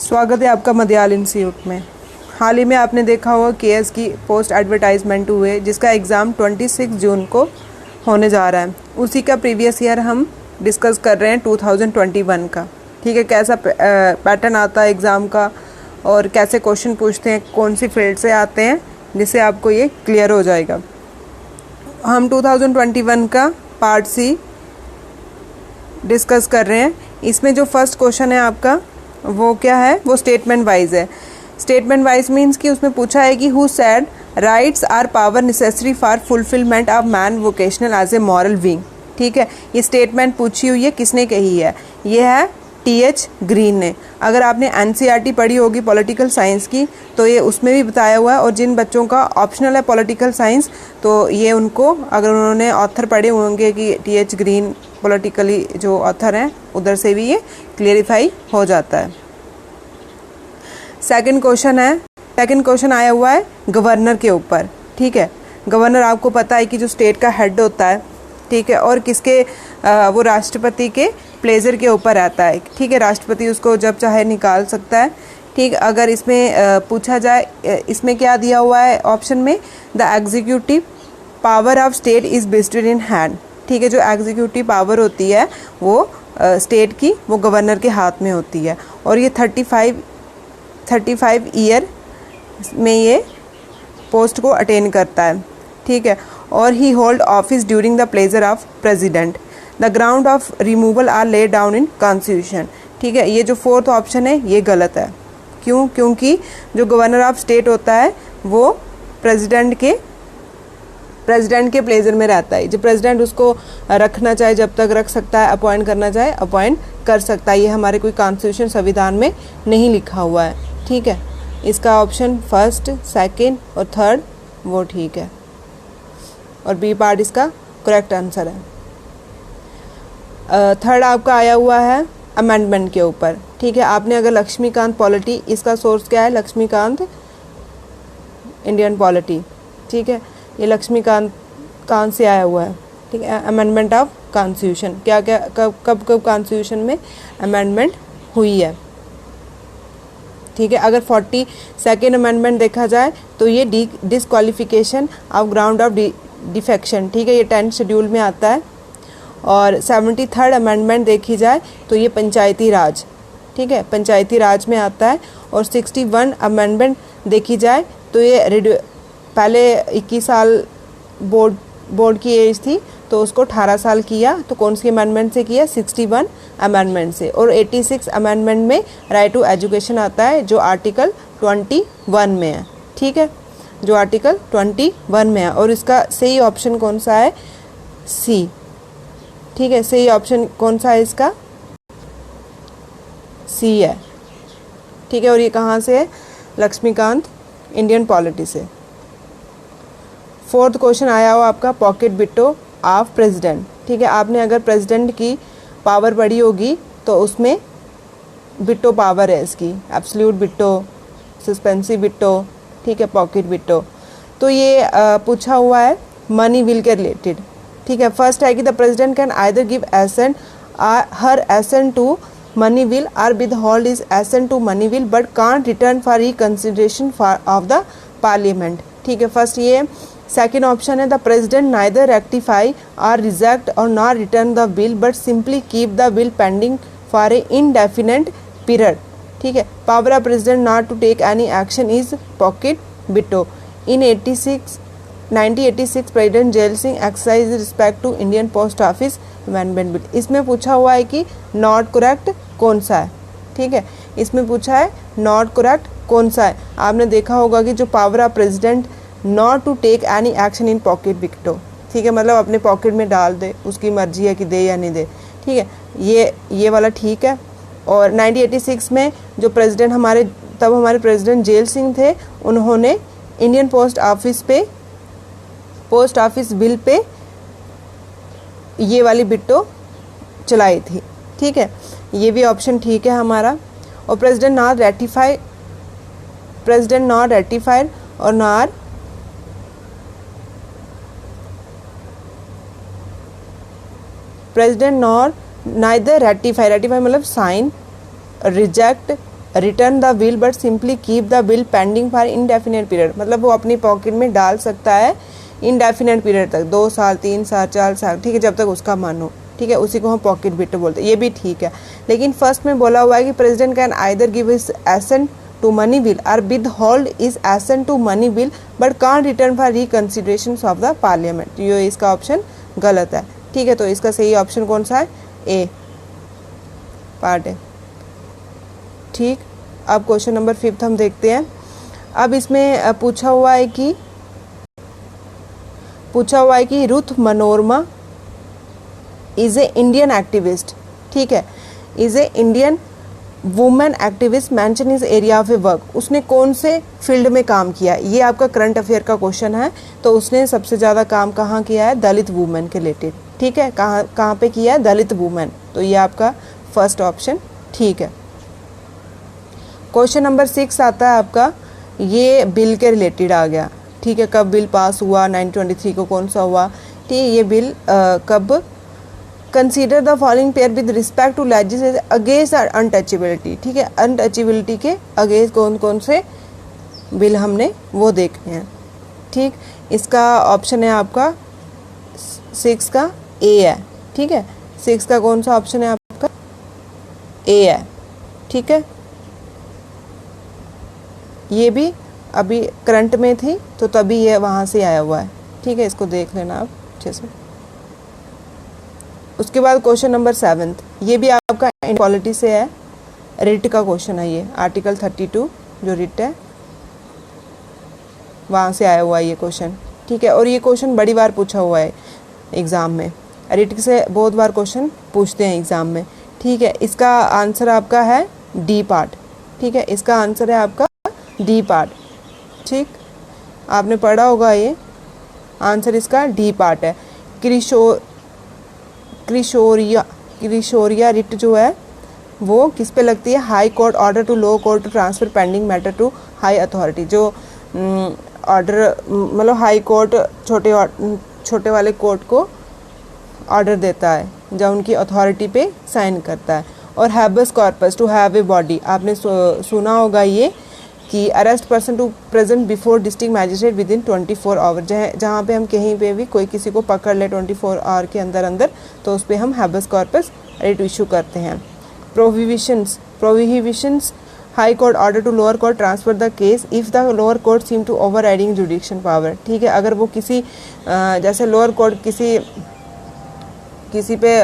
स्वागत है आपका मदयाल इंस्टीट्यूट में। हाल ही में आपने देखा होगा केएस की पोस्ट एडवर्टाइजमेंट हुए जिसका एग्ज़ाम 26 जून को होने जा रहा है। उसी का प्रीवियस ईयर हम डिस्कस कर रहे हैं 2021 का। ठीक है, कैसा पैटर्न आता है एग्ज़ाम का और कैसे क्वेश्चन पूछते हैं, कौन सी फील्ड से आते हैं, जिससे आपको ये क्लियर हो जाएगा। हम 2021 का पार्ट सी डिस्कस कर रहे हैं। इसमें जो फर्स्ट क्वेश्चन है आपका वो क्या है, वो स्टेटमेंट वाइज है। स्टेटमेंट वाइज मीन्स कि उसमें पूछा है कि who said rights are power necessary for fulfilment of man vocational as a moral being. ठीक है, ये स्टेटमेंट पूछी हुई है, किसने कही है? ये है टी.एच. ग्रीन ने। अगर आपने एनसीईआरटी पढ़ी होगी पॉलिटिकल साइंस की तो ये उसमें भी बताया हुआ है, और जिन बच्चों का ऑप्शनल है पॉलिटिकल साइंस तो ये उनको, अगर उन्होंने ऑथर पढ़े होंगे कि टी.एच. ग्रीन पॉलिटिकली जो ऑथर हैं, उधर से भी ये क्लियरिफाई हो जाता है। सेकंड क्वेश्चन आया हुआ है गवर्नर के ऊपर। ठीक है, गवर्नर आपको पता है कि जो स्टेट का हेड होता है, ठीक है, और किसके वो राष्ट्रपति के प्लेजर के ऊपर रहता है। ठीक है, राष्ट्रपति उसको जब चाहे निकाल सकता है। ठीक, अगर इसमें पूछा जाए, इसमें क्या दिया हुआ है ऑप्शन में, the executive power of state is vested in hand. ठीक है, जो एग्जीक्यूटिव पावर होती है वो स्टेट की, वो गवर्नर के हाथ में होती है, और ये 35 ईयर में ये पोस्ट को अटेन करता है। ठीक है, और he hold office during the pleasure of president. The ground of removal are laid down in constitution. ठीक है, ये जो फोर्थ ऑप्शन है ये गलत है। क्यों? क्योंकि जो गवर्नर ऑफ स्टेट होता है वो प्रेसिडेंट के प्लेजर में रहता है। जो प्रेसिडेंट उसको रखना चाहे जब तक रख सकता है, अपॉइंट करना चाहे अपॉइंट कर सकता है। ये हमारे कोई कॉन्स्टिट्यूशन संविधान में नहीं लिखा हुआ है। ठीक है, इसका ऑप्शन फर्स्ट, सेकंड और थर्ड वो ठीक है, और बी पार्ट इसका करेक्ट आंसर है। थर्ड आपका आया हुआ है अमेंडमेंट के ऊपर। ठीक है, आपने अगर लक्ष्मीकांत पॉलिटी, इसका सोर्स क्या है? Laxmikanth Indian polity. ठीक है, ये लक्ष्मीकांत से आया हुआ है। ठीक है, अमेंडमेंट ऑफ कॉन्स्टिट्यूशन, क्या क्या कब कॉन्स्टिट्यूशन में अमेंडमेंट हुई है। ठीक है, अगर 42nd अमेंडमेंट देखा जाए तो ये disqualification of ground of defection. ठीक है, ये 10th शेड्यूल में आता है। और 73rd अमेंडमेंट देखी जाए तो ये पंचायती राज। ठीक है, पंचायती राज में आता है। और 61 अमेंडमेंट देखी जाए तो ये पहले 21 साल बोर्ड की एज थी तो उसको 18 साल किया, तो कौन सी अमेंडमेंट से किया? 61 अमेंडमेंट से। और 86 अमेंडमेंट में राइट टू एजुकेशन आता है जो आर्टिकल 21 में है। ठीक है, जो आर्टिकल 21 में है, और इसका सही ऑप्शन कौन सा है? सी। ठीक है, सही ऑप्शन कौन सा है इसका? सी है। ठीक है, और ये कहाँ से है? लक्ष्मीकांत इंडियन पॉलिटी से। फोर्थ क्वेश्चन आया हो आपका पॉकेट बिट्टो ऑफ प्रेसिडेंट। ठीक है, आपने अगर प्रेसिडेंट की पावर पढ़ी होगी तो उसमें बिट्टो पावर है इसकी, एब्सोल्यूट बिट्टो, सस्पेंसिव बिट्टो, ठीक है, पॉकेट बिट्टो। तो ये पूछा हुआ है मनी विल के रिलेटेड। ठीक है, फर्स्ट है कि the president can either give assent her assent to money bill or withhold his assent to money bill but can't return for reconsideration of the parliament. ठीक है, first ये। Second option है the president neither rectify or reject or not return the bill but simply keep the bill pending for a indefinite period. ठीक है, power of president not to take any action is pocket veto. In 1986 president Zail Singh exercise respect to Indian post office amendment bill. इसमें पूछा हुआ है कि not correct कौन सा है। ठीक है, इसमें पूछा है नॉट करेक्ट कौन सा है। आपने देखा होगा कि जो power of president not to take any action in pocket veto. ठीक है, मतलब अपने पॉकेट में डाल दे, उसकी मर्जी है कि दे या नहीं दे। ठीक है, ये वाला ठीक है। और 1986 में जो प्रेसिडेंट हमारे प्रेसिडेंट जेल सिंह थे, उन्होंने Indian post office bill pay ये वाली बिट्टो चलाई थी। ठीक है, ये भी ऑप्शन ठीक है हमारा। और president not ratified or not president not neither ratify मतलब sign, reject return the bill but simply keep the bill pending for indefinite period, मतलब वो अपनी पॉकेट में डाल सकता है इनडेफिनेट पीरियड तक, 2 साल 3 साल 4 साल, ठीक है, जब तक उसका मन हो, ठीक है, उसी को हम पॉकेट बिट बोलते हैं, ये भी ठीक है। लेकिन फर्स्ट में बोला हुआ है कि president can either give his assent to money bill or withhold his assent to money bill but can't return for reconsideration of the parliament, ये इसका ऑप्शन गलत है, ठीक है। तो इसका सही ऑप्शन कौन सा है? ए पार्ट है, ठीक। अब क्वेश्चन नंबर 5 हम देखते हैं। अब इसमें पूछा हुआ है कि Ruth Manorama is a Indian activist, ठीक है, is a Indian women activist mention is area of A work, उसने कौन से फील्ड में काम किया, ये आपका करंट अफेयर का क्वेश्चन है। तो उसने सबसे ज़्यादा काम कहाँ किया है? दलित वुमेन के रिलेटेड, ठीक है, कहाँ पे किया है? दलित वुमेन, तो ये आपका फर्स्ट ऑप्शन ठीक है। क्वेश्चन नंबर 6 आता है आपका, ये बिल के रिलेटेड आ गया, ठीक है, कब बिल पास हुआ, 1923 को कौन सा हुआ, ठीक है, ये बिल कब। Consider the following pair with respect to legislation against untouchability, ठीक है, अनटचेबिलिटी के अगेंस्ट कौन कौन से बिल हमने वो देखने हैं, ठीक। इसका ऑप्शन है आपका 6 का ए है, ठीक है, 6 का कौन सा ऑप्शन है आपका? ए है, ठीक है। ये भी अभी करंट में थी तो तभी ये वहाँ से आया हुआ है, ठीक है, इसको देख लेना आप अच्छे से। उसके बाद क्वेश्चन नंबर 7, ये भी आपका इनक्वालिटी से है, रिट का क्वेश्चन है ये, आर्टिकल 32 जो रिट है वहाँ से आया हुआ है ये क्वेश्चन, ठीक है। और ये क्वेश्चन बड़ी बार पूछा हुआ है एग्ज़ाम में, रिट से बहुत बार क्वेश्चन पूछते हैं एग्ज़ाम में, ठीक है। इसका आंसर आपका है डी पार्ट, ठीक है, इसका आंसर है आपका डी पार्ट, ठीक, आपने पढ़ा होगा ये, आंसर इसका डी पार्ट है। क्रिशोरिया रिट जो है वो किस पे लगती है? High court order to low court to transfer pending matter to high authority, जो ऑर्डर मतलब हाई कोर्ट छोटे वाले कोर्ट को ऑर्डर देता है जब उनकी अथॉरिटी पे साइन करता है। और habeas corpus to have a body, आपने सुना होगा ये कि arrest person to present before district magistrate within 24 hour, जहाँ पे हम कहीं पे भी कोई किसी को पकड़ ले 24 आवर के अंदर तो उस पर हम हैबस कॉर्पस रिट इशू करते हैं। Prohibitions high court order to lower court transfer the case if the lower court seem to overriding jurisdiction power, ठीक है, अगर वो किसी जैसे लोअर कोर्ट किसी पे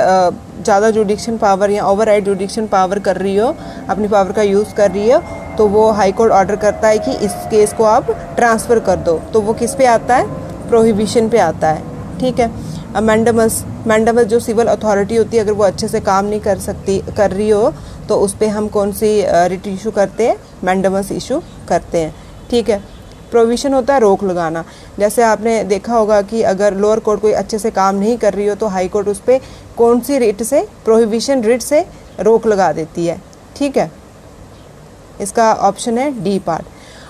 ज़्यादा जुडिक्शन पावर या ओवर राइड जुडिक्शन पावर कर रही हो, अपनी पावर का यूज़ कर रही हो, तो वो हाई कोर्ट ऑर्डर करता है कि इस केस को आप ट्रांसफ़र कर दो, तो वो किस पे आता है? प्रोहिबिशन पे आता है, ठीक है। मैंडेमस जो सिविल अथॉरिटी होती है, अगर वो अच्छे से काम नहीं कर रही हो तो उस पर हम कौन सी रिट इशू करते हैं? मैंडेमस इशू करते हैं, ठीक है। प्रोविशन होता है रोक लगाना, जैसे आपने देखा होगा कि अगर लोअर कोर्ट कोई अच्छे से काम नहीं कर रही हो तो हाई कोर्ट उस पर कौन सी रिट से? प्रोहिबिशन रिट से रोक लगा देती है, ठीक है। इसका ऑप्शन है डी पार्ट।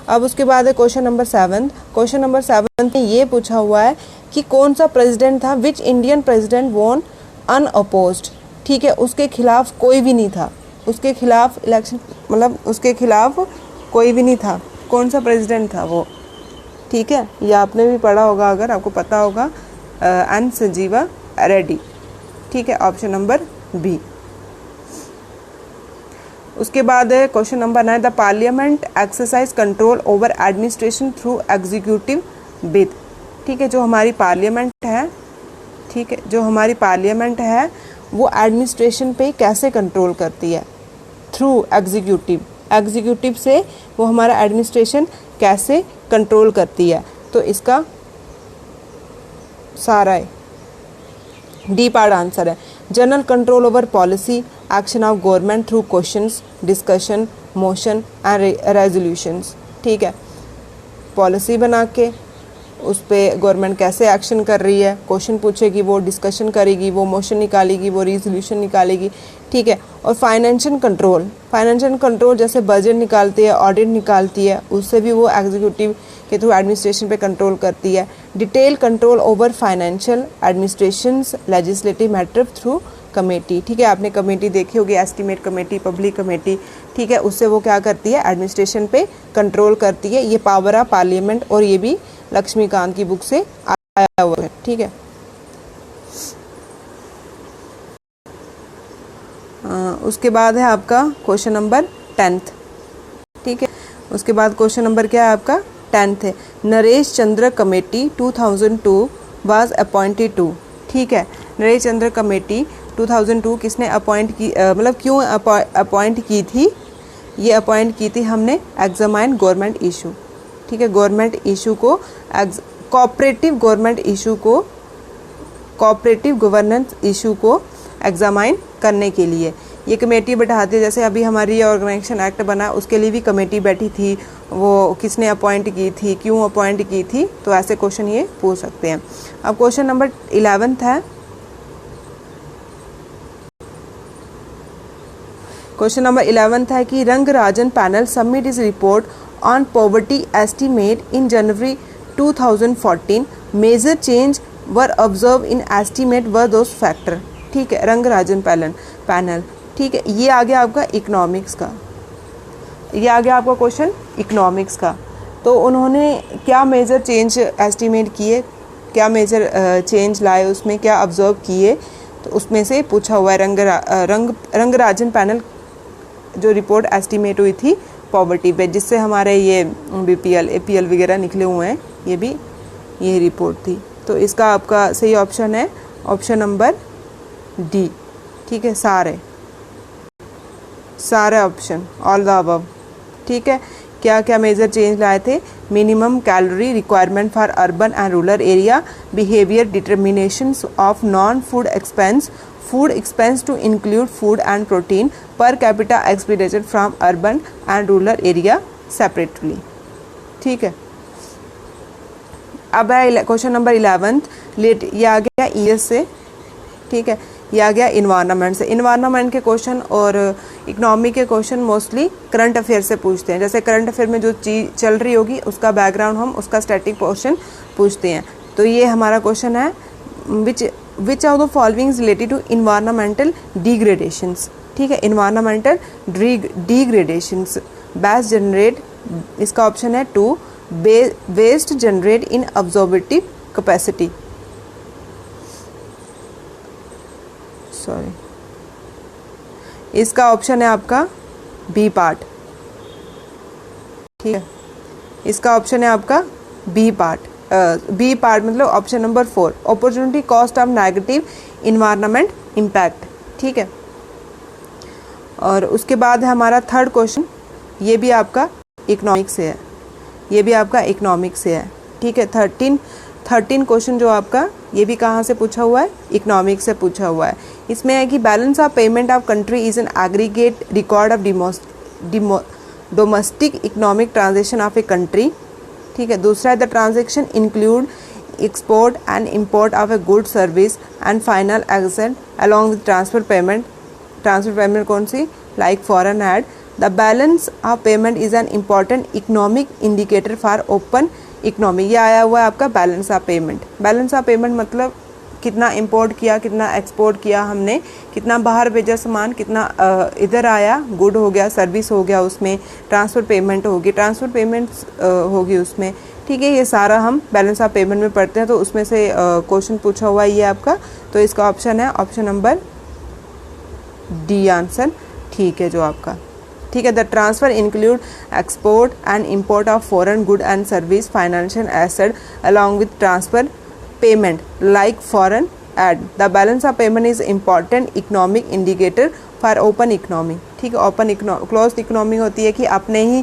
अब उसके बाद है क्वेश्चन नंबर 7। क्वेश्चन नंबर 7 में ये पूछा हुआ है कि कौन सा प्रेसिडेंट था which Indian president won unopposed, ठीक है, उसके खिलाफ कोई भी नहीं था, उसके खिलाफ इलेक्शन मतलब उसके खिलाफ कोई भी नहीं था, कौन सा प्रेसिडेंट था वो, ठीक है, ये आपने भी पढ़ा होगा अगर आपको पता होगा, एन संजीवा रेड्डी, ठीक है, ऑप्शन नंबर बी। उसके बाद है question number 9, the parliament exercise control over administration through executive बिद, ठीक है, जो हमारी पार्लियामेंट है, ठीक है, जो हमारी पार्लियामेंट है वो एडमिनिस्ट्रेशन पे कैसे कंट्रोल करती है? थ्रू एग्जीक्यूटिव से वो हमारा एडमिनिस्ट्रेशन कैसे कंट्रोल करती है, तो इसका सारा है डी पार्ट आंसर है। General control over policy action of government through questions discussion motion and resolutions, ठीक है, पॉलिसी बना के उस पर गवर्नमेंट कैसे एक्शन कर रही है, क्वेश्चन पूछेगी, वो डिस्कशन करेगी, वो मोशन निकालेगी, वो रेजोल्यूशन निकालेगी, ठीक है। और फाइनेंशियल कंट्रोल जैसे बजट निकालती है, ऑडिट निकालती है, उससे भी वो एग्जीक्यूटिव के थ्रू एडमिनिस्ट्रेशन पे कंट्रोल करती है। Detail control over financial administrations legislative matter through committee, ठीक है, आपने कमेटी देखी होगी, एस्टीमेट कमेटी, पब्लिक कमेटी, ठीक है, उससे वो क्या करती है, एडमिनिस्ट्रेशन पे कंट्रोल करती है। ये पावर ऑफ पार्लियामेंट, और ये भी लक्ष्मीकांत की बुक से आया हुआ है, ठीक है। उसके बाद है आपका क्वेश्चन नंबर 10th, ठीक है। उसके बाद क्वेश्चन नंबर क्या है आपका 10th है, नरेश चंद्र कमेटी 2002 वाज अपॉइंटेड टू, ठीक है। नरेश चंद्र कमेटी 2002 किसने अपॉइंट की, मतलब क्यों अपॉइंट की थी, ये अपॉइंट की थी हमने एग्जामाइन गवर्नमेंट इशू, ठीक है, गवर्नमेंट इशू को, कोऑपरेटिव गवर्नमेंट इशू को, कोऑपरेटिव गवर्नेंस इशू को एग्जामाइन करने के लिए ये कमेटी बैठाती है। जैसे अभी हमारी ऑर्गेनाइजेशन एक्ट बना, उसके लिए भी कमेटी बैठी थी, वो किसने अपॉइंट की थी, क्यों अपॉइंट की थी, तो ऐसे क्वेश्चन ये पूछ सकते हैं। अब क्वेश्चन नंबर 11th है, क्वेश्चन नंबर 11th है कि Rangarajan panel submit is report on poverty estimate in January 2014, major change were observe in estimate were those factor, ठीक है, रंगराजन पैनल, ठीक है। ये आ गया आपका इकोनॉमिक्स का, ये आ गया आपका क्वेश्चन इकोनॉमिक्स का। तो उन्होंने क्या मेजर चेंज एस्टीमेट किए, क्या मेजर चेंज लाए, उसमें क्या ऑब्जर्व किए, तो उसमें से पूछा हुआ है। रंगराजन पैनल जो रिपोर्ट एस्टीमेट हुई थी पॉवर्टी पे, जिससे हमारे ये BPL APL वगैरह निकले हुए हैं, ये भी ये रिपोर्ट थी। तो इसका आपका सही ऑप्शन है ऑप्शन नंबर डी, ठीक है, सारे ऑप्शन, ऑल द अबव, ठीक है। क्या क्या मेजर चेंज लाए थे, minimum calorie requirement for urban and rural area, behaviour determinations of non food expense to include food and protein, per capita expenditure from urban and rural area separately, ठीक है। अब है क्वेश्चन नंबर 11th, ये आ गया ES से, ठीक है, ये आ गया इन्वायरमेंट से। इन्वायरमेंट के क्वेश्चन और इकोनॉमी के क्वेश्चन मोस्टली करंट अफेयर से पूछते हैं। जैसे करंट अफेयर में जो चीज़ चल रही होगी उसका बैकग्राउंड हम उसका स्टैटिक पोर्शन पूछते हैं। तो ये हमारा क्वेश्चन है, which of the following related to environmental degradations, ठीक है, इन्वायरमेंटल डिग्रेडेशंस, बेस्ट जनरेट, इसका ऑप्शन है 2, waste generate in absorptive capacity, sorry, इसका ऑप्शन है आपका बी पार्ट, ठीक है, इसका ऑप्शन है आपका बी पार्ट मतलब option number 4, opportunity cost of negative environment impact, ठीक है। और उसके बाद है हमारा थर्ड क्वेश्चन, ये भी आपका इकोनॉमिक्स से है, ये भी आपका इकोनॉमिक्स से है, ठीक है। 13 क्वेश्चन जो आपका, ये भी कहाँ से पूछा हुआ है, इकोनॉमिक्स से पूछा हुआ है। इसमें है कि balance of payment of country is an aggregate record of domestic economic transaction of a country, ठीक है। दूसरा है the transaction include export and import of a good service and final accent along with transfer payment कौन सी, like foreign aid. The balance of payment is an important economic indicator for open economy, ये आया हुआ है आपका balance of payment. Balance of payment मतलब कितना import किया, कितना एक्सपोर्ट किया हमने, कितना बाहर भेजा सामान, कितना इधर आया, गुड हो गया, सर्विस हो गया, उसमें ट्रांसफ़र पेमेंट होगी उसमें, ठीक है। ये सारा हम बैलेंस ऑफ पेमेंट में पढ़ते हैं, तो उसमें से क्वेश्चन पूछा हुआ है ये आपका, तो इसका ऑप्शन है ऑप्शन नंबर डी आंसर, ठीक है, जो आपका, ठीक है। The transfer include export and import of foreign good and service financial asset along with transfer payment like foreign aid. The balance of payment is important economic indicator for open economy, ठीक है। Open closed economy होती है कि अपने ही,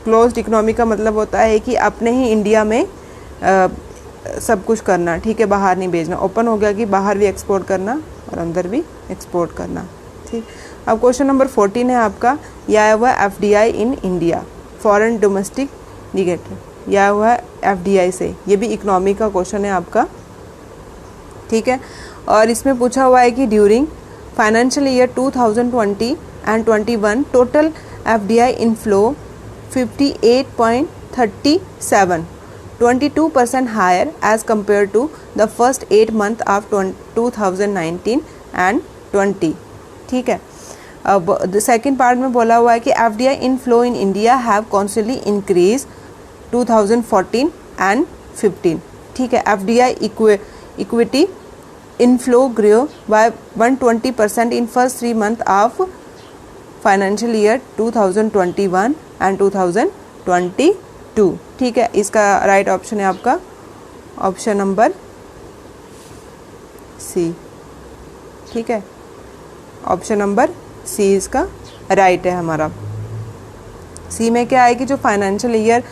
closed economy का मतलब होता है कि अपने ही इंडिया में सब कुछ करना, ठीक है, बाहर नहीं भेजना। ओपन हो गया कि बाहर भी एक्सपोर्ट करना और अंदर भी एक्सपोर्ट करना, ठीक। अब क्वेश्चन नंबर 14 है आपका, यह आया हुआ है FDI in India, foreign domestic negative, यह आया हुआ है FDI से, ये भी इकोनॉमी का क्वेश्चन है आपका, ठीक है। और इसमें पूछा हुआ है कि during financial year 2020 and 21 total FDI inflow 58.37 22% higher as compared to the first 8 months of 2019 and 20. ठीक है। अब द सेकेंड पार्ट में बोला हुआ है कि FDI inflow in India have constantly increase 2014 and 15। ठीक है। FDI equity inflow grow by 120% in first 3 months of financial year 2021 and 2022। ठीक है। इसका राइट ऑप्शन है आपका ऑप्शन नंबर सी। ठीक है। ऑप्शन नंबर सी इसका राइट है हमारा। सी में क्या है कि जो फाइनेंशियल ईयर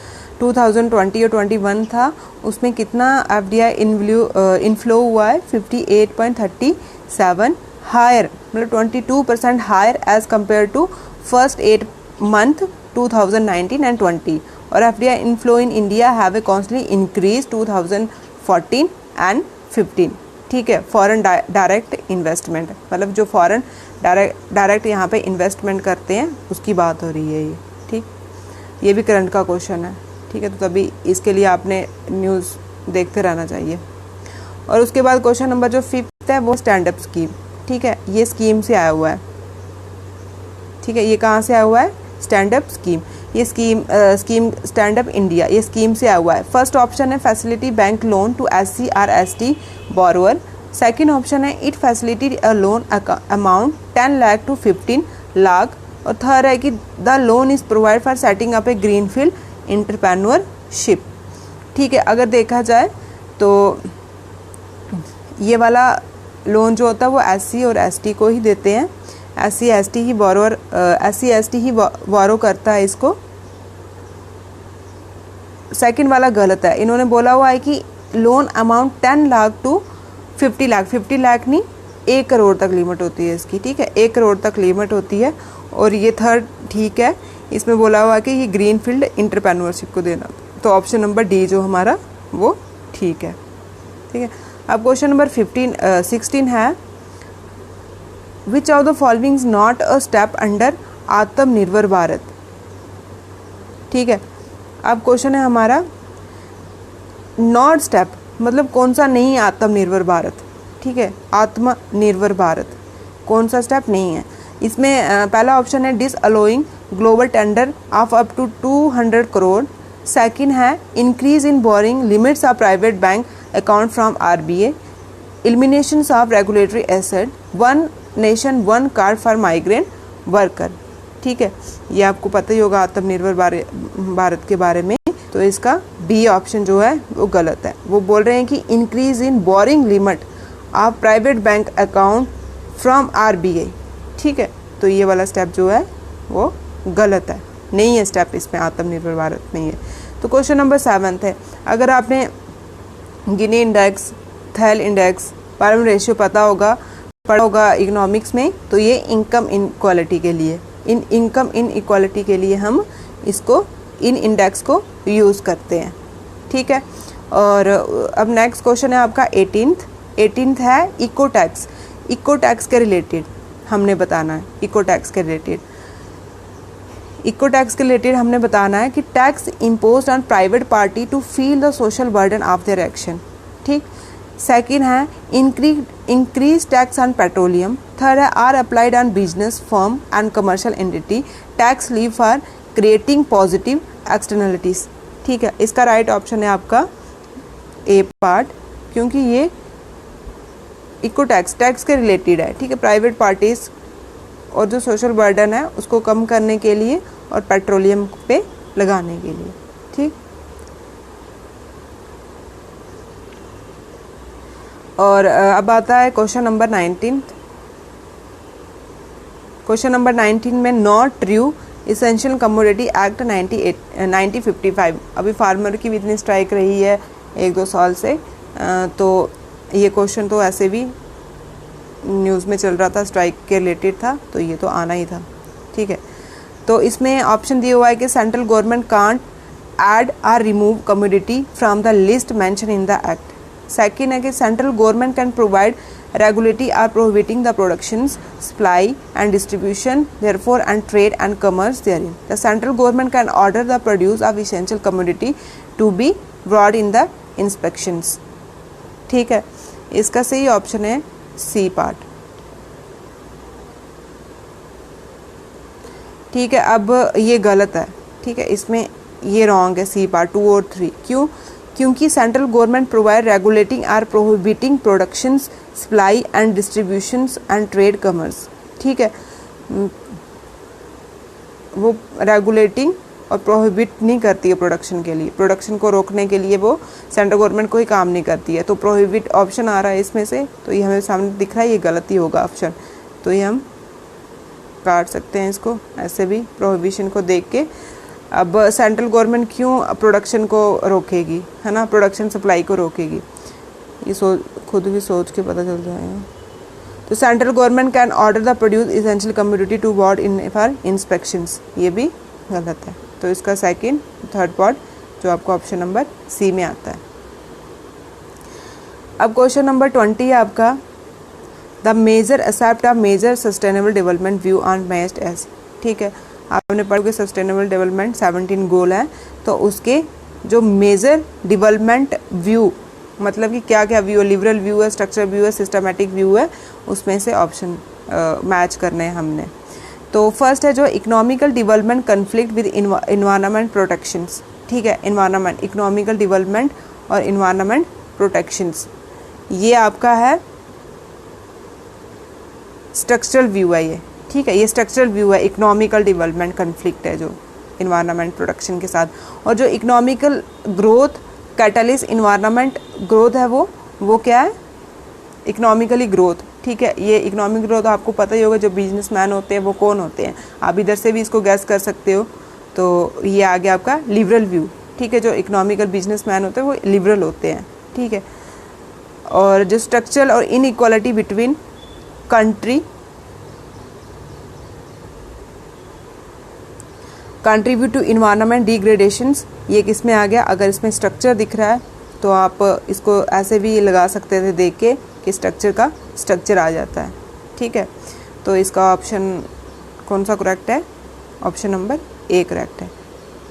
2020 और 21 था उसमें कितना FDI इनफ्लो हुआ है 58.37 हायर, मतलब 22% higher as compare to first 8 months 2019 and 20। और FDI inflow in India have a constantly increase 2014 and 15। ठीक है। फॉरेन डायरेक्ट इन्वेस्टमेंट, मतलब जो फॉरेन डायरेक्ट यहाँ पे इन्वेस्टमेंट करते हैं उसकी बात हो रही है ये। ठीक, ये भी करंट का क्वेश्चन है। ठीक है। तो तभी इसके लिए आपने न्यूज़ देखते रहना चाहिए। और उसके बाद क्वेश्चन नंबर जो 5th है वो स्टैंड अप स्कीम। ठीक है। ये स्कीम से आया हुआ है। ठीक है। ये कहाँ से आया हुआ है? Stand up scheme. ये स्कीम स्टैंड अप इंडिया, ये स्कीम से आया हुआ है। फर्स्ट ऑप्शन है facility bank loan to SC और ST बोरोअर। सेकेंड ऑप्शन है it facility a loan amount 10 lakh to 15 lakh. और थर्ड है कि the loan is provide for setting up a greenfield entrepreneurship. ठीक है। अगर देखा जाए तो ये वाला लोन जो होता है वो SC और ST को ही देते हैं। SC ST ही बोरो करता है इसको। सेकंड वाला गलत है। इन्होंने बोला हुआ है कि loan amount 10 lakh to 50 lakh. 50 lakh नहीं, 1 करोड़ तक लिमिट होती है इसकी। ठीक है। 1 करोड़ तक लिमिट होती है। और ये थर्ड ठीक है, इसमें बोला हुआ है कि ये ग्रीन फील्ड एंटरप्रेन्योरशिप को देना। तो ऑप्शन नंबर डी जो हमारा वो ठीक है। ठीक है। अब क्वेश्चन नंबर 16 है which of the following is not a step under आत्मनिर्भर भारत। ठीक है। अब क्वेश्चन है हमारा नॉट स्टेप, मतलब कौन सा नहीं है आत्मनिर्भर भारत। ठीक है। आत्मनिर्भर भारत कौन सा स्टेप नहीं है इसमें? पहला ऑप्शन है disallowing global tender of up to 200 crore. Second है increase in borrowing limits of private bank account from RBI। Elimination of regulatory asset. One nation one card for migrant worker. ठीक है। ये आपको पता ही होगा आत्मनिर्भर भारत के बारे में। तो इसका बी ऑप्शन जो है वो गलत है। वो बोल रहे हैं कि increase in boring limit of private bank account from RBI। ठीक है। तो ये वाला स्टेप जो है वो गलत है, नहीं है स्टेप इसमें, आत्मनिर्भर भारत नहीं है। तो क्वेश्चन नंबर 7 है, अगर आपने गिनी इंडेक्स, थैल इंडेक्स, पारम रेशियो पढ़ा होगा इकोनॉमिक्स में, तो ये इनकम इनक्वालिटी के लिए, इन इनकम इनइक्वालिटी के लिए हम इसको इन इंडेक्स को यूज़ करते हैं। ठीक है। और अब नेक्स्ट क्वेश्चन है आपका 18th है इको टैक्स। इको टैक्स के रिलेटेड हमने बताना है। इको टैक्स के रिलेटेड हमने बताना है कि tax imposed on private party to feel the social burden of their action. ठीक। सेकेंड है increase tax on petroleum. Third है are applied on business firm and commercial entity. Tax levy for creating positive externalities. ठीक है। इसका right option है आपका ए part, क्योंकि ये इको टैक्स के रिलेटेड है। ठीक है। प्राइवेट पार्टीज और जो सोशल बर्डन है उसको कम करने के लिए और पेट्रोलियम पे लगाने के लिए। ठीक। और अब आता है क्वेश्चन नंबर 19। क्वेश्चन नंबर 19 में not true essential commodity act 1955। अभी फार्मर की भी इतनी स्ट्राइक रही है 1-2 साल से, तो ये क्वेश्चन तो ऐसे भी न्यूज़ में चल रहा था, स्ट्राइक के रिलेटेड था, तो ये तो आना ही था। ठीक है। तो इसमें ऑप्शन दिया हुआ है कि सेंट्रल गवर्नमेंट कांट ऐड और remove commodity from the list mention in the act. Second है कि central government can provide regulatory or prohibiting the production, supply and distribution, therefore and trade and commerce therein. The central government can order the produce of essential commodity to be brought in the inspections. ठीक है, इसका सही option है C part. ठीक है, अब ये गलत है। ठीक है, इसमें ये रॉन्ग है, सी पार्ट 2 और 3। क्यों? क्योंकि central government provide regulating or prohibiting productions, supply and distributions and trade commerce. ठीक है, वो रेगुलेटिंग और प्रोहिबिट नहीं करती है प्रोडक्शन के लिए, प्रोडक्शन को रोकने के लिए वो सेंट्रल गवर्नमेंट कोई काम नहीं करती है। तो प्रोहिबिट ऑप्शन आ रहा है इसमें से, तो ये हमें सामने दिख रहा है, ये गलत ही होगा ऑप्शन। तो ये हम काट सकते हैं इसको ऐसे भी, प्रोहिबिशन को देख के। अब सेंट्रल गवर्नमेंट क्यों प्रोडक्शन को रोकेगी, है ना, प्रोडक्शन सप्लाई को रोकेगी, ये खुद भी सोच के पता चल जाएगा। तो central government can order the produce essential commodity to board in for inspections, ये भी गलत है। तो इसका सेकंड थर्ड पार्ट जो आपको ऑप्शन नंबर सी में आता है। अब क्वेश्चन नंबर 20 है आपका, the major except of major sustainable development view on based age. ठीक है, आपने पढ़ के सस्टेनेबल डेवलपमेंट 17 गोल है, तो उसके जो मेजर डेवलपमेंट व्यू मतलब कि क्या क्या व्यू है, लिबरल व्यू है, स्ट्रक्चर व्यू है, सिस्टमेटिक व्यू है, उसमें से ऑप्शन मैच करने हैं हमने। तो फर्स्ट है जो economical development conflict with environment protections. ठीक है, इन्वायरमेंट, इकोनॉमिकल डेवलपमेंट और इन्वायरमेंट प्रोटेक्शंस, ये आपका है स्ट्रक्चरल व्यू है ये। ठीक है, ये स्ट्रक्चरल व्यू है, इकोनॉमिकल डेवलपमेंट कन्फ्लिक्ट है जो इन्वायरमेंट प्रोटेक्शन के साथ। और जो economical growth catalyst environment growth है वो क्या है, इकोनॉमिकली ग्रोथ। ठीक है, ये इकोनॉमिक ग्रोथ आपको पता ही होगा, जो बिजनेसमैन होते हैं वो कौन होते हैं, आप इधर से भी इसको गैस कर सकते हो। तो ये आ गया आपका लिबरल व्यू। ठीक है, जो इकोनॉमिकल बिजनेसमैन होते हैं वो लिबरल होते हैं। ठीक है, और जो स्ट्रक्चरल और inequality between country contribute to environment degradations, ये किस में आ गया? अगर इसमें स्ट्रक्चर दिख रहा है तो आप इसको ऐसे भी लगा सकते थे देख के कि स्ट्रक्चर का स्ट्रक्चर आ जाता है। ठीक है, तो इसका ऑप्शन कौन सा करेक्ट है? ऑप्शन नंबर ए करेक्ट है।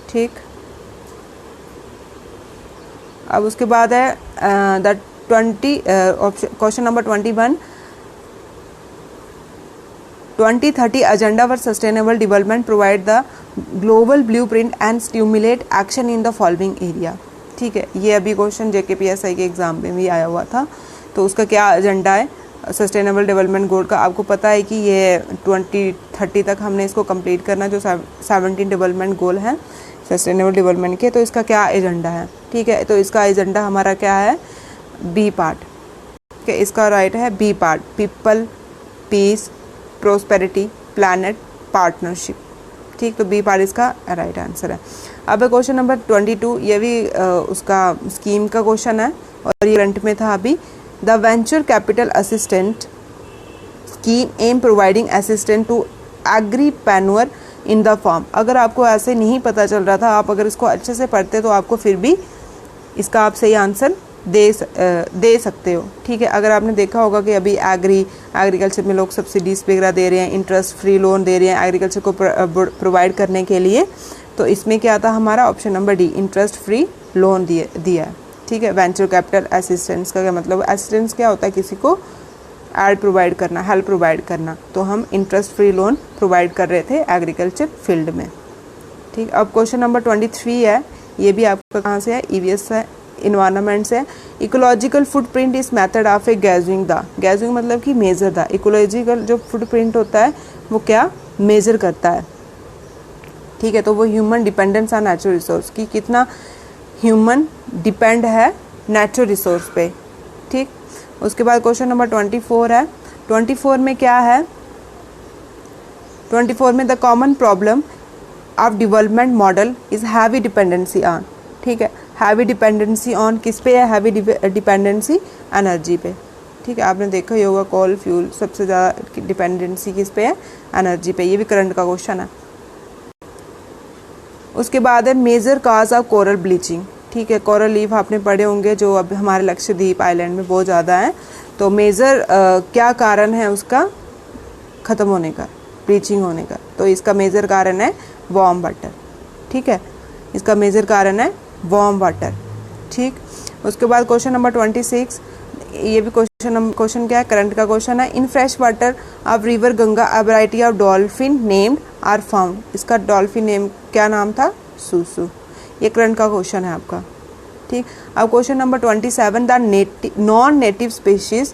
ठीक, अब उसके बाद है the 20 question number 21, 2030 agenda for sustainable development provide the global blueprint and stimulate action in the following area. ठीक है, ये अभी क्वेश्चन JKPSI के एग्जाम में भी आया हुआ था। तो उसका क्या एजेंडा है सस्टेनेबल डेवलपमेंट गोल का? आपको पता है कि ये 2030 तक हमने इसको कंप्लीट करना, जो 17 डेवलपमेंट गोल हैं सस्टेनेबल डेवलपमेंट के। तो इसका क्या एजेंडा है? ठीक है, तो इसका एजेंडा हमारा क्या है? B part. ठीक है, इसका राइट है B part, people, peace, prosperity, planet, partnership. ठीक, तो बी पार्ट इसका राइट आंसर है। अब क्वेश्चन नंबर 22, ये भी उसका स्कीम का क्वेश्चन है और ये करंट में था अभी। The venture capital assistant scheme aim providing assistant to agripreneur in the form. अगर आपको ऐसे नहीं पता चल रहा था, आप अगर इसको अच्छे से पढ़ते तो आपको फिर भी इसका आप सही आंसर दे सकते हो। ठीक है, अगर आपने देखा होगा कि अभी एग्रीकल्चर में लोग सब्सिडीज वगैरह दे रहे हैं, इंटरेस्ट फ्री लोन दे रहे हैं एग्रीकल्चर को प्रोवाइड करने के लिए। तो इसमें क्या था हमारा? Option number D, interest free loan दिया है। ठीक है, वेंचर कैपिटल असिस्टेंस का क्या मतलब? असिस्टेंस क्या होता है? किसी को एड प्रोवाइड करना, हेल्प प्रोवाइड करना। तो हम इंटरेस्ट फ्री लोन प्रोवाइड कर रहे थे एग्रीकल्चर फील्ड में। ठीक, अब क्वेश्चन नंबर 23 है, ये भी आपका कहाँ से है? EVS है, इन्वायरमेंट से। इकोलॉजिकल फुटप्रिंट इस मेथड ऑफ ए गैजरिंग द, गैजरिंग मतलब कि मेजर द, इकोलॉजिकल जो फुटप्रिंट होता है वो क्या मेजर करता है। ठीक है, तो वो human dependence on natural resource की, कितना ह्यूमन डिपेंड है नेचुरल रिसोर्स पे। ठीक, उसके बाद क्वेश्चन नंबर 24 है। 24 में क्या है? 24 में the common problem of development model is heavy dependency on. ठीक है, हैवी डिपेंडेंसी ऑन किस पे है? हैवी डिपेंडेंसी एनर्जी पे। ठीक है, आपने देखा ही होगा कोल फ्यूल सबसे ज़्यादा डिपेंडेंसी किस पे है? एनर्जी पे। ये भी करंट का क्वेश्चन है। उसके बाद है major cause of coral bleaching. ठीक है, कोरल लीफ आपने पढ़े होंगे जो अब हमारे लक्षद्वीप आइलैंड में बहुत ज़्यादा है। तो मेजर क्या कारण है उसका ख़त्म होने का, ब्लीचिंग होने का? तो इसका मेजर कारण है वार्म वाटर। ठीक है, इसका मेजर कारण है वार्म वाटर। ठीक। उसके बाद क्वेश्चन नंबर 26, ये भी क्वेश्चन क्या है, करंट का क्वेश्चन है। In fresh water of river Ganga a variety of dolphin named are found. इसका डॉल्फिन नेम क्या नाम था, सूसू। ये करंट का क्वेश्चन है आपका, ठीक। अब question number 27, the non native species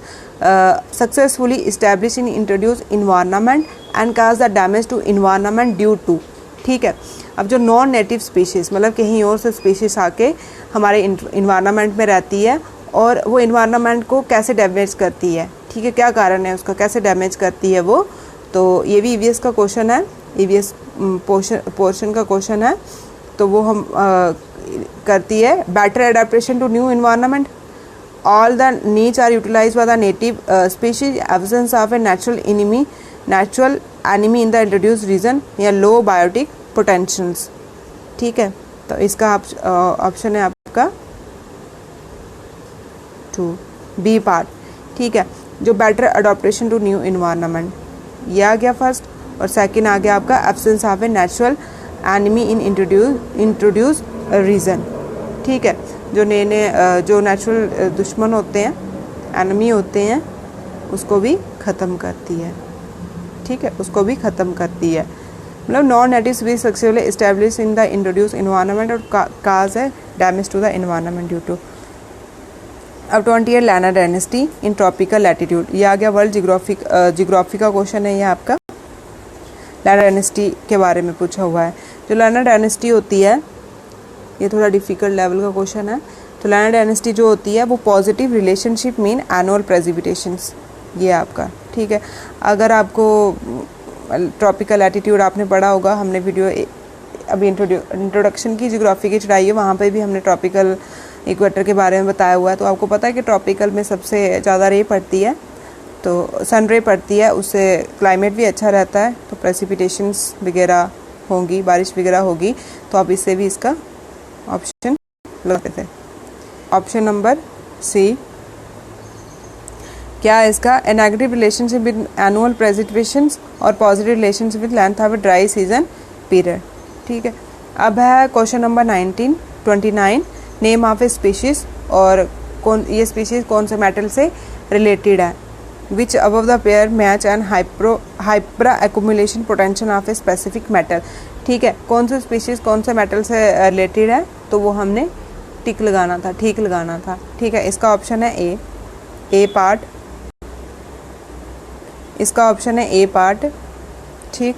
successfully establish in introduce environment and cause the damage to environment due to, ठीक है। अब जो नॉन नेटिव स्पीशीज़ मतलब कहीं और से स्पीशीज़ आके हमारे इन्वायरमेंट में रहती है और वो इन्वायरमेंट को कैसे डैमेज करती है, ठीक है, क्या कारण है उसका, कैसे डैमेज करती है वो। तो ये भी ईवीएस का क्वेश्चन है, ईवीएस पोर्शन का क्वेश्चन है। तो वो हम करती है better adaptation to new environment, all the needs are utilised by the native species, absence of a natural enemy in the introduced region, या लो बायोटिक पोटेंशियल्स, ठीक है। तो इसका ऑप्शन है आपका 2 बी पार्ट, ठीक है। जो better adaptation to new environment, ये आ गया फर्स्ट, और सेकंड आ गया आपका absence of a natural enemy in introduce region, ठीक है। जो नए जो नेचुरल दुश्मन होते हैं, एनिमी होते हैं, उसको भी ख़त्म करती है, ठीक है, उसको भी ख़त्म करती है। मतलब non native species successfully establish in the introduce environment और काज है damage to the environment due to. अब 28 लैना डायनेस्टी इन ट्रॉपिकल लैटिट्यूड, ये आ गया वर्ल्ड जियोग्राफी का क्वेश्चन है। ये आपका लैना डायनेस्टी के बारे में पूछा हुआ है। जो लैना डायनेस्टी होती है, ये थोड़ा डिफिकल्ट लेवल का क्वेश्चन है। तो लैना डायनेस्टी जो होती है वो पॉजिटिव रिलेशनशिप मीन एनुअल प्रेसिपिटेशंस, ये आपका, ठीक है। अगर आपको ट्रॉपिकल लैटिट्यूड आपने पढ़ा होगा, हमने वीडियो अभी इंट्रोडक्शन की जियोग्राफी की चढ़ाई है, वहाँ पे भी हमने ट्रॉपिकल इक्वेटर के बारे में बताया हुआ है। तो आपको पता है कि ट्रॉपिकल में सबसे ज़्यादा रे पड़ती है, तो सन रे पड़ती है, उससे क्लाइमेट भी अच्छा रहता है, तो प्रेसिपिटेशंस वगैरह होंगी, बारिश वगैरह होगी। तो आप इससे भी इसका ऑप्शन लगाते थे। ऑप्शन नंबर सी क्या है इसका, a negative relationship with annual precipitations और positive relationship with length of a dry season period, ठीक है। अब है question number 29 name of a species, और ये स्पीशीज कौन से मेटल से रिलेटेड है। Which above the pair match and hyperaccumulation potential of a specific metal, ठीक है। कौन से स्पीशीज कौन से मेटल से रिलेटेड है, तो वो हमने टिक लगाना था, ठीक लगाना था, ठीक है। इसका ऑप्शन है ए पार्ट, इसका ऑप्शन है ए पार्ट, ठीक।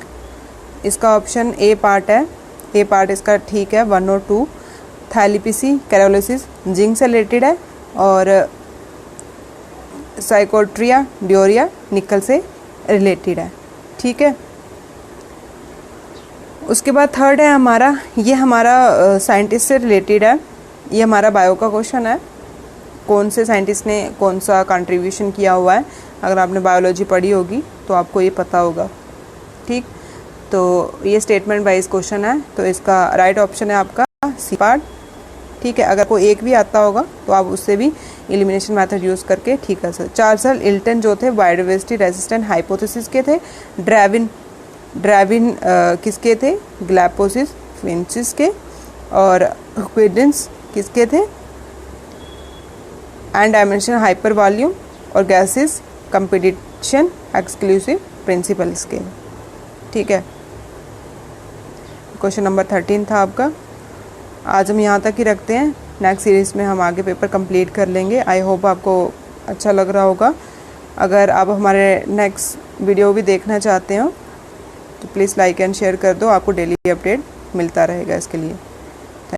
इसका ऑप्शन ए पार्ट है, ए पार्ट इसका ठीक है 1 और 2। थैलीपीसी कैरोलिसिस जिंक से रिलेटेड है, और साइकोट्रिया ड्योरिया निकल से रिलेटेड है, ठीक है। उसके बाद थर्ड है हमारा, ये हमारा साइंटिस्ट से रिलेटेड है, ये हमारा बायो का क्वेश्चन है। कौन से साइंटिस्ट ने कौन सा कंट्रीब्यूशन किया हुआ है, अगर आपने बायोलॉजी पढ़ी होगी तो आपको ये पता होगा, ठीक। तो ये स्टेटमेंट वाइज क्वेश्चन है, तो इसका राइट ऑप्शन है आपका सी पार्ट, ठीक है। अगर कोई एक भी आता होगा तो आप उससे भी एलिमिनेशन मेथड यूज़ करके ठीक कर सकते। चार्ल्स इल्टन जो थे बायोडाइवर्सिटी रेजिस्टेंट हाइपोथेसिस के थे, ड्राविन किसके थे, ग्लैपोसिस फिंचिस के, और क्विडेंस किसके थे, एंड डायमेंशन हाइपर वॉल्यूम और गैसेस कंपटीशन एक्सक्लूसिव प्रिंसिपल्स के, ठीक है। क्वेश्चन नंबर 13 था आपका। आज हम यहाँ तक ही रखते हैं, नेक्स्ट सीरीज़ में हम आगे पेपर कंप्लीट कर लेंगे। आई होप आपको अच्छा लग रहा होगा। अगर आप हमारे नेक्स्ट वीडियो भी देखना चाहते हो तो प्लीज़ लाइक एंड शेयर कर दो, आपको डेली अपडेट मिलता रहेगा इसके लिए।